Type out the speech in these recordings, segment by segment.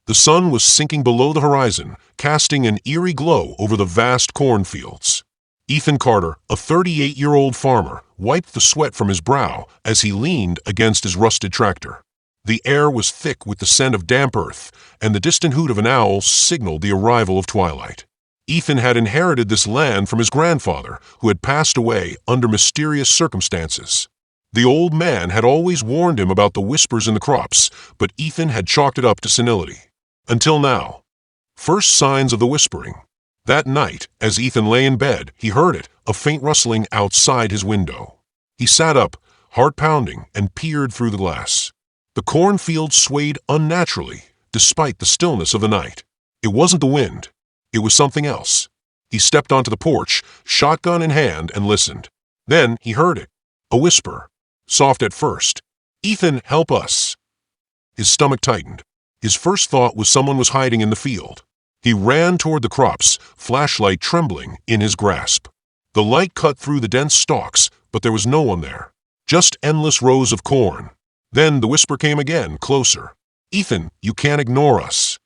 The sun was sinking below the horizon, casting an eerie glow over the vast cornfields. Ethan Carter, a 38-year-old farmer, wiped the sweat from his brow as he leaned against his rusted tractor. The air was thick with the scent of damp earth, and the distant hoot of an owl signaled the arrival of twilight. Ethan had inherited this land from his grandfather, who had passed away under mysterious circumstances. The old man had always warned him about the whispers in the crops, but Ethan had chalked it up to senility. Until now. First signs of the whispering. That night, as Ethan lay in bed, he heard it, a faint rustling outside his window. He sat up, heart pounding, and peered through the glass. The cornfield swayed unnaturally, despite the stillness of the night. It wasn't the wind. It was something else. He stepped onto the porch, shotgun in hand, and listened. Then he heard it. A whisper. Soft at first. "Ethan, help us." His stomach tightened. His first thought was someone was hiding in the field. He ran toward the crops, flashlight trembling in his grasp. The light cut through the dense stalks, but there was no one there. Just endless rows of corn. Then the whisper came again, closer. "Ethan, you can't ignore us."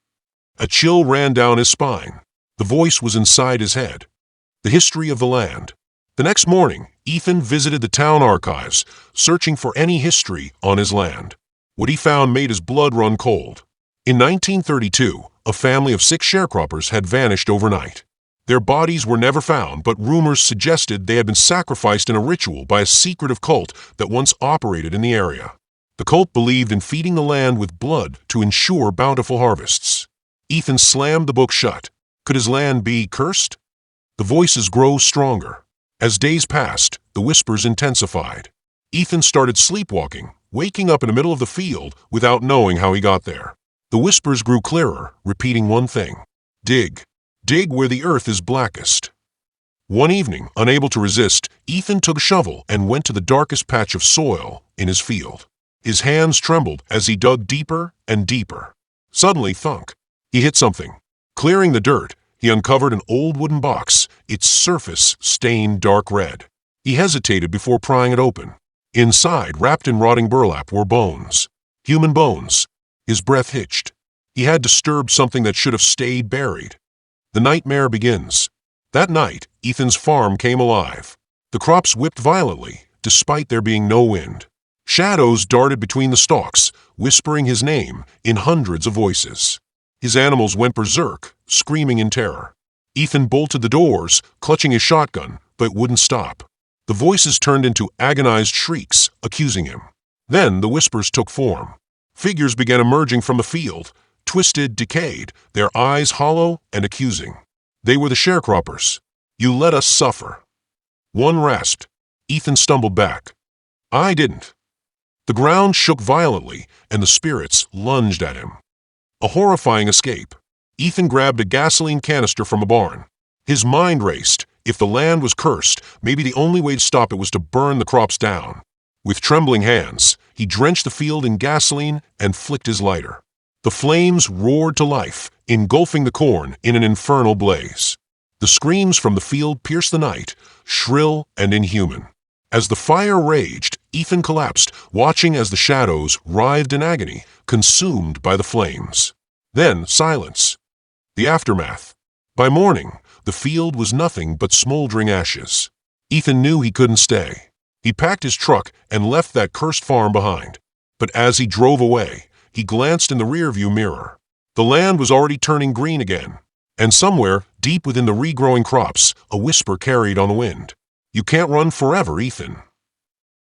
A chill ran down his spine. The voice was inside his head. The history of the land. The next morning, Ethan visited the town archives, searching for any history on his land. What he found made his blood run cold. In 1932, a family of 6 sharecroppers had vanished overnight. Their bodies were never found, but rumors suggested they had been sacrificed in a ritual by a secretive cult that once operated in the area. The cult believed in feeding the land with blood to ensure bountiful harvests. Ethan slammed the book shut. Could his land be cursed? The voices grow stronger. As days passed, the whispers intensified. Ethan started sleepwalking, waking up in the middle of the field without knowing how he got there. The whispers grew clearer, repeating one thing. Dig. Dig where the earth is blackest. One evening, unable to resist, Ethan took a shovel and went to the darkest patch of soil in his field. His hands trembled as he dug deeper and deeper. Suddenly, thunk. He hit something. Clearing the dirt, he uncovered an old wooden box, its surface stained dark red. He hesitated before prying it open. Inside, wrapped in rotting burlap, were bones. Human bones. His breath hitched. He had disturbed something that should have stayed buried. The nightmare begins. That night, Ethan's farm came alive. The crops whipped violently, despite there being no wind. Shadows darted between the stalks, whispering his name in hundreds of voices. His animals went berserk, screaming in terror. Ethan bolted the doors, clutching his shotgun, but wouldn't stop. The voices turned into agonized shrieks, accusing him. Then the whispers took form. Figures began emerging from the field, twisted, decayed, their eyes hollow and accusing. They were the sharecroppers. "You let us suffer." One rasped. Ethan stumbled back. "I didn't." The ground shook violently, and the spirits lunged at him. A horrifying escape. Ethan grabbed a gasoline canister from a barn. His mind raced. If the land was cursed, maybe the only way to stop it was to burn the crops down. With trembling hands, he drenched the field in gasoline and flicked his lighter. The flames roared to life, engulfing the corn in an infernal blaze. The screams from the field pierced the night, shrill and inhuman. As the fire raged, Ethan collapsed, watching as the shadows writhed in agony, consumed by the flames. Then silence. The aftermath. By morning, the field was nothing but smoldering ashes. Ethan knew he couldn't stay. He packed his truck and left that cursed farm behind. But as he drove away, he glanced in the rearview mirror. The land was already turning green again, and somewhere, deep within the regrowing crops, a whisper carried on the wind. "You can't run forever, Ethan."